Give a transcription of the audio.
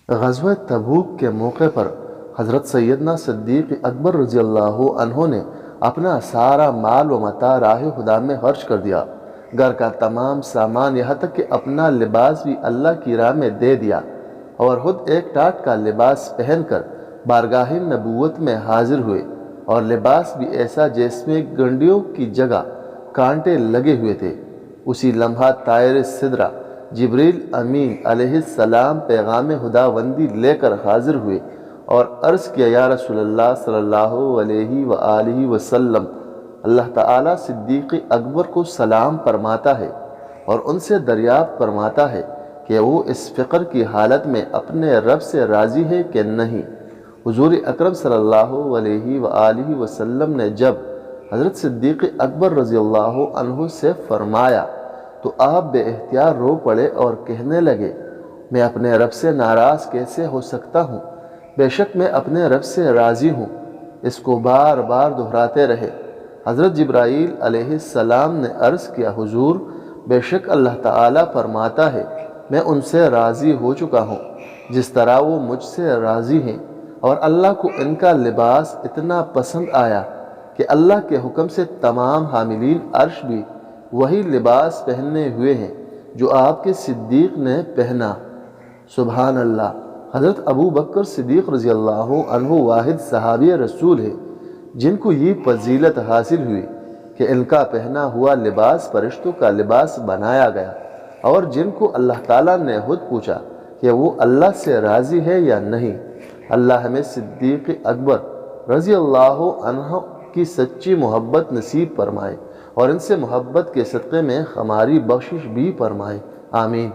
غزوہ تبوک کے موقع پر حضرت سیدنا صدیق اکبر رضی اللہ عنہ نے اپنا سارا مال و متاع راہ خدا میں خرچ کر دیا۔ گھر کا تمام سامان، یہاں تک کہ اپنا لباس بھی اللہ کی راہ میں دے دیا، اور خود ایک ٹاٹ کا لباس پہن کر بارگاہ نبوت میں حاضر ہوئے، اور لباس بھی ایسا جس میں گنڈیوں کی جگہ کانٹے لگے ہوئے تھے۔ اسی لمحہ طائر سدرہ جبریل امین علیہ السلام پیغام خداوندی لے کر حاضر ہوئے اور عرض کیا، یا رسول اللہ صلی اللہ علیہ وآلہ وسلم، اللہ تعالیٰ صدیق اکبر کو سلام فرماتا ہے اور ان سے دریافت فرماتا ہے کہ وہ اس فقر کی حالت میں اپنے رب سے راضی ہے کہ نہیں۔ حضور اکرم صلی اللہ علیہ وآلہ وسلم نے جب حضرت صدیق اکبر رضی اللہ عنہ سے فرمایا تو آپ بے اختیار رو پڑے اور کہنے لگے، میں اپنے رب سے ناراض کیسے ہو سکتا ہوں؟ بے شک میں اپنے رب سے راضی ہوں۔ اس کو بار بار دہراتے رہے۔ حضرت جبرائیل علیہ السلام نے عرض کیا، حضور، بے شک اللہ تعالیٰ فرماتا ہے، میں ان سے راضی ہو چکا ہوں جس طرح وہ مجھ سے راضی ہیں، اور اللہ کو ان کا لباس اتنا پسند آیا کہ اللہ کے حکم سے تمام حاملین عرش بھی وہی لباس پہنے ہوئے ہیں جو آپ کے صدیق نے پہنا۔ سبحان اللہ۔ حضرت ابو بکر صدیق رضی اللہ عنہ واحد صحابی رسول ہے جن کو یہ فضیلت حاصل ہوئی کہ ان کا پہنا ہوا لباس فرشتوں کا لباس بنایا گیا، اور جن کو اللہ تعالیٰ نے خود پوچھا کہ وہ اللہ سے راضی ہے یا نہیں۔ اللہ ہمیں صدیق اکبر رضی اللہ عنہ کی سچی محبت نصیب فرمائے اور ان سے محبت کے صدقے میں ہماری بخشش بھی فرمائے، آمین۔